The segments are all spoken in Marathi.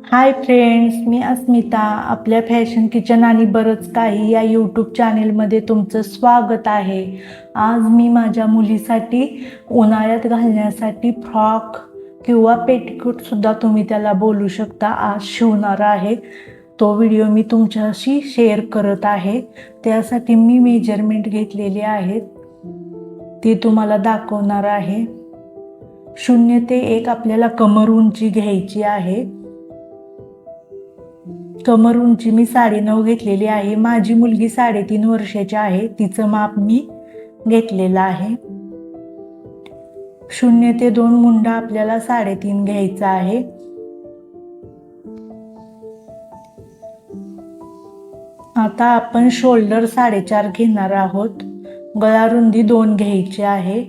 हाय फ्रेंड्स, मी अस्मिता. आपल्या फॅशन किचन आणि बरंच काही या यूट्यूब चॅनेलमध्ये तुमचं स्वागत आहे. आज मी माझ्या मुलीसाठी उन्हाळ्यात घालण्यासाठी फ्रॉक किंवा पेटिकोटसुद्धा तुम्ही त्याला बोलू शकता, आज शिवणार आहे. तो व्हिडिओ मी तुमच्याशी शेअर करत आहे. त्यासाठी मी मेजरमेंट घेतलेले आहेत, ते तुम्हाला दाखवणार आहे. 0 ते 1 आपल्याला कमर उंची घ्यायची आहे. कमर उंची मी 9.5 घेतलेली आहे. माझी मुलगी 3.5 वर्षाची आहे. तिचं माप मी घेतलेलं आहे. 0 ते 2 मुंडा आपल्याला 3.5 घ्यायचा आहे. आता आपण शोल्डर 4.5 घेणार आहोत. गळा रुंदी 2 घ्यायची आहे.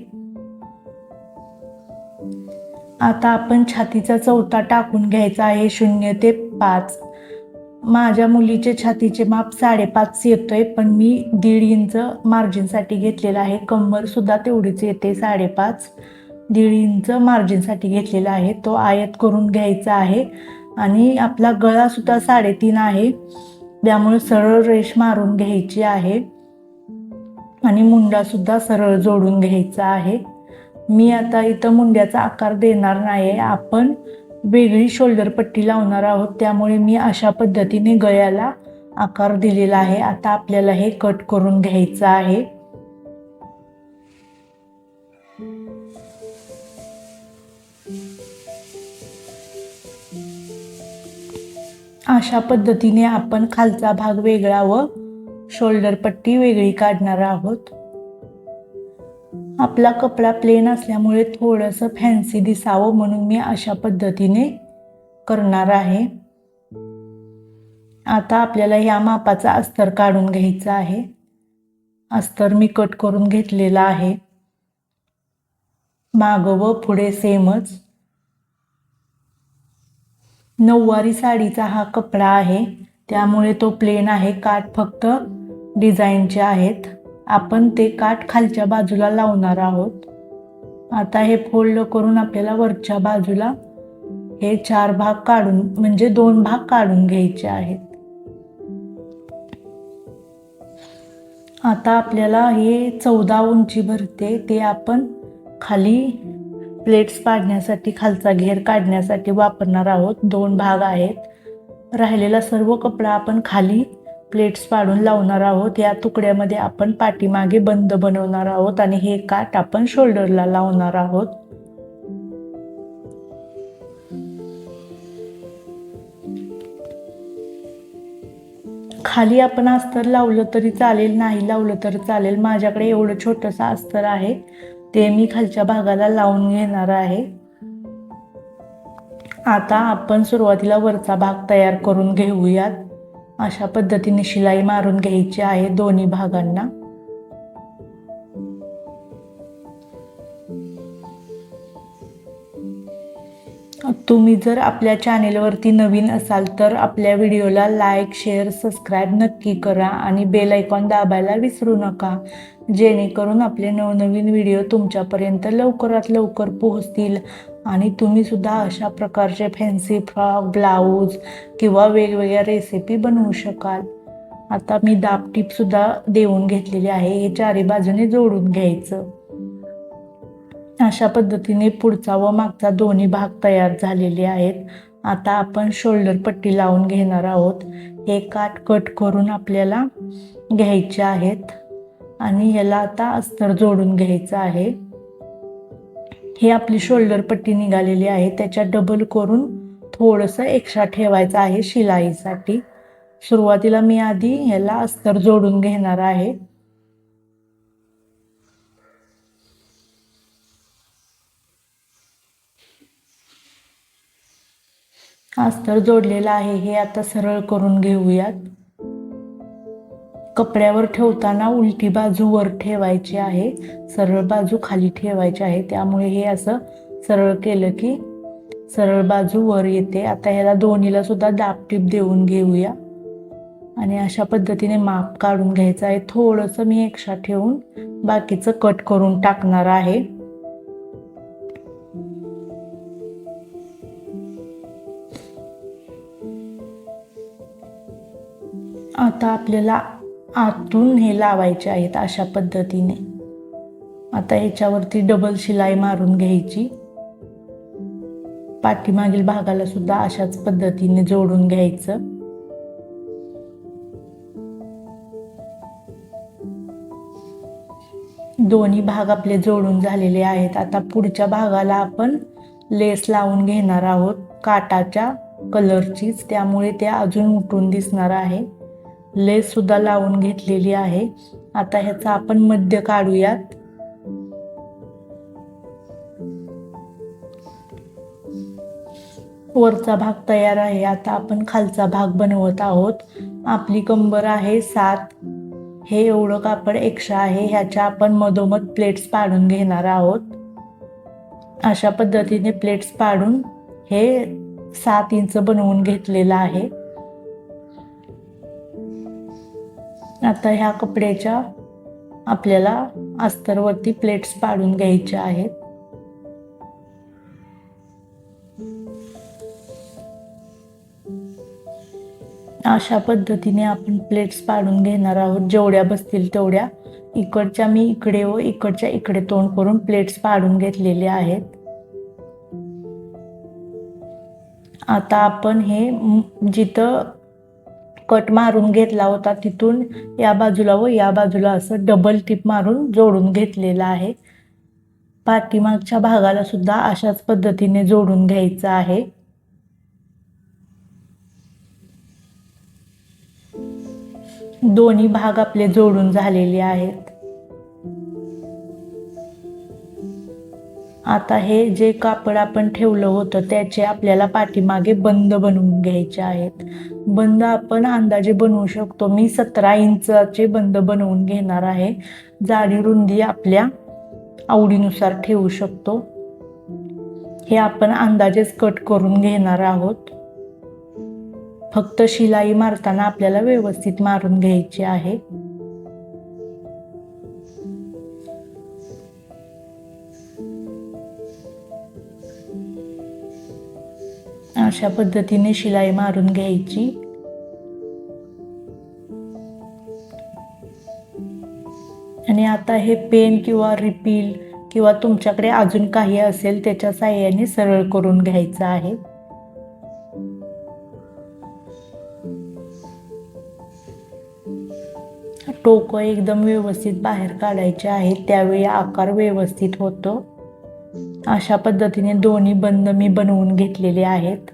आता आपण छातीचा चौथा टाकून घ्यायचा आहे 0 ते 5. माझ्या मुलीचे छातीचे माप 5.5 येतोय, पण मी 1.5 इंच मार्जिनसाठी घेतलेला आहे. कंबर सुद्धा तेवढीच येते 5.5. 1.5 इंच मार्जिनसाठी घेतलेला आहे. तो आयत करून घ्यायचा आहे. आणि आपला गळा सुद्धा 3.5 आहे, त्यामुळे सरळ रेष मारून घ्यायची आहे. आणि मुंडा सुद्धा सरळ जोडून घ्यायचा आहे. मी आता इथं मुंड्याचा आकार देणार नाही आहे. आपण वेगळी शोल्डर पट्टी लावणार आहोत, त्यामुळे मी अशा पद्धतीने गळ्याला आकार दिलेला आहे. आता आपल्याला हे कट करून घ्यायचं आहे. अशा पद्धतीने आपण खालचा भाग वेगळा व शोल्डर पट्टी वेगळी काढणार आहोत. आपला कपडा प्लेन असल्यामुळे थोडंसं फॅन्सी दिसावं म्हणून मी अशा पद्धतीने करणार आहे. आता आपल्याला या मापाचा अस्तर काढून घ्यायचा आहे. अस्तर मी कट करून घेतलेला आहे. मागं व पुढे सेमच. नऊवारी साडीचा हा कपडा आहे, त्यामुळे तो प्लेन आहे. काठ फक्त डिझाईनचे आहेत. आपण ते काठ खालच्या बाजूला लावणार आहोत. आता हे फोल्ड करून आपल्याला वरच्या बाजूला हे 4 भाग काढून, म्हणजे 2 भाग काढून घ्यायचे आहेत. आता आपल्याला हे 14 उंची भरते, ते आपण खाली प्लेट्स पाडण्यासाठी, खालचा घेर काढण्यासाठी वापरणार आहोत. 2 भाग आहेत. राहिलेला सर्व कपडा आपण खाली प्लेट्स पाडून लावणार आहोत. या तुकड्यामध्ये आपण पाठीमागे बंद बनवणार आहोत आणि हे काठ आपण शोल्डरला लावणार आहोत. खाली आपण अस्तर लावलं तरी चालेल, नाही लावलं तरी चालेल. माझ्याकडे एवढं छोटंसं अस्तर आहे, ते मी खालच्या भागाला लावून घेणार आहे. आता आपण सुरुवातीला वरचा भाग तयार करून घेऊयात. अशा पद्धतीने शिलाई मारून घ्यायची आहे दोन्ही भागांना. तुम्ही जर आपल्या चॅनेलवरती नवीन असाल तर आपल्या व्हिडिओला लाईक, शेअर, सबस्क्राईब नक्की करा आणि बेल आयकॉन दाबायला विसरू नका, जेणेकरून आपले नवनवीन व्हिडिओ तुमच्यापर्यंत लवकरात लवकर पोहोचतील आणि तुम्ही सुद्धा अशा प्रकारचे फॅन्सी फ्रॉक, ब्लाऊज किंवा वेगवेगळ्या रेसिपी बनवू शकाल. आता मी दाबटीपसुद्धा देऊन घेतलेली आहे. हे 4ही बाजूने जोडून घ्यायचं. अशा पद्धतीने पुढचा व मागचा दोन्ही भाग तयार झालेले आहेत. आता आपण शोल्डर पट्टी लावून घेणार आहोत. हे काठ कट करून आपल्याला घ्यायचे आहेत आणि याला आता अस्तर जोडून घ्यायचं आहे. हे आपली शोल्डर पट्टी निघालेली आहे, त्याच्यात डबल करून थोडंसं एक्स्ट्रा ठेवायचं आहे शिलाईसाठी. सुरुवातीला मी आधी याला अस्तर जोडून घेणार आहे. अस्तर जोडलेलं आहे, हे आता सरळ करून घेऊयात. कपड्यावर ठेवताना उलटी बाजू वर ठेवायची आहे, सरळ बाजू खाली ठेवायची आहे. त्यामुळे हे असं सरळ केलं की सरळ बाजू वर येते. आता ह्याला दोन्हीला सुद्धा दाबटीप देऊन घेऊया आणि अशा पद्धतीने माप काढून घ्यायचं आहे. थोडंसं मी एक्स्ट्रा ठेवून बाकीचं कट करून टाकणार आहे. आता आपल्याला आतून हे लावायचे आहेत अशा पद्धतीने. आता ह्याच्यावरती डबल शिलाई मारून घ्यायची. पाठीमागील भागाला सुद्धा अशाच पद्धतीने जोडून घ्यायचं. दोन्ही भाग आपले जोडून झालेले आहेत. आता पुढच्या भागाला आपण लेस लावून घेणार आहोत काटाच्या कलरचीच, त्यामुळे ते अजून उठून दिसणार आहे. लेस सुद्धा लावून घेतलेली आहे. आता ह्याचा आपण मध्य काढूयात. वरचा भाग तयार आहे. आता आपण खालचा भाग बनवत आहोत. आपली कंबर आहे 7. हे एवढं कापड एक्स्ट्रा आहे. ह्याच्या आपण मधोमध प्लेट्स पाडून घेणार आहोत. अशा पद्धतीने प्लेट्स पाडून हे 7 इंच बनवून घेतलेलं आहे. आता ह्या कपड्याच्या आपल्याला अस्तरवरती प्लेट्स पाडून घ्यायच्या आहेत. अशा पद्धतीने आपण प्लेट्स पाडून घेणार आहोत. जेवढ्या बसतील तेवढ्या. इकडच्या मी इकडे व इकडच्या इकडे तोंड करून प्लेट्स पाडून घेतलेले आहेत. आता आपण हे जिथं कट मारून घेतला होता तिथून या बाजूला व या बाजूला असं डबल टिप मारून जोडून घेतलेलं आहे. पाठीमागच्या भागाला सुद्धा अशाच पद्धतीने जोडून घ्यायचं आहे. दोन्ही भाग आपले जोडून झालेले आहेत. आता हे जे कापड आपण ठेवलं होतं त्याचे आपल्याला पाठीमागे बंद बनवून घ्यायचे आहेत. बंद आपण अंदाजे बनवू शकतो. मी 17 इंचाचे बंद बनवून घेणार आहे. जाडी रुंदी आपल्या आवडीनुसार ठेवू शकतो. हे आपण अंदाजेच कट करून घेणार आहोत. फक्त शिलाई मारताना आपल्याला व्यवस्थित मारून घ्यायची आहे. अशा पद्धतीने शिलाई मारून घ्यायची. आणि आता हे पेन किंवा रिपील किंवा तुमच्याकडे अजून काही असेल त्याच्या साहाय्याने सरळ करून घ्यायचं आहे. टोकं एकदम व्यवस्थित बाहेर काढायचे आहेत, त्यावेळी आकार व्यवस्थित होतो. अशा पद्धतीने दोन्ही बंद मी बनवून घेतलेले आहेत.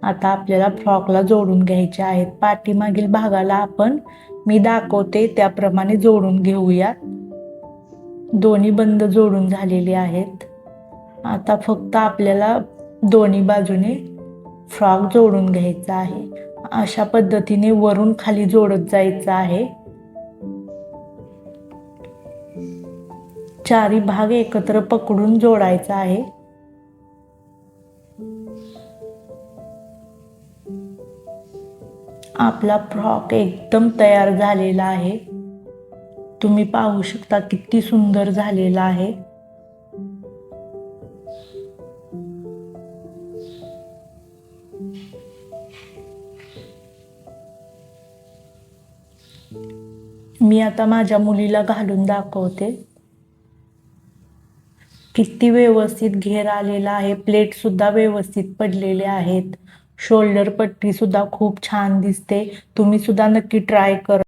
आता आपल्याला फ्रॉकला जोडून घ्यायचे आहेत. पाठीमागील भागाला आपण मी दाखवते त्याप्रमाणे जोडून घेऊयात. दोन्ही बंद जोडून झालेले आहेत. आता फक्त आपल्याला दोन्ही बाजूने फ्रॉक जोडून घ्यायचा आहे. अशा पद्धतीने वरून खाली जोडत जायचं आहे. चारी भाग एकत्र पकडून जोडायचा आहे. आपला फ्रॉक एकदम तयार झालेला आहे. तुम्ही पाहू शकता किती सुंदर झालेला आहे. मी आता माझ्या मुलीला घालून दाखवते. किती व्यवस्थित घेर आलेला आहे. प्लेट सुद्धा व्यवस्थित पडलेले आहेत. शोल्डर पट्टी सुद्धा खूप छान दिसते. तुम्ही सुद्धा नक्की ट्राय करा.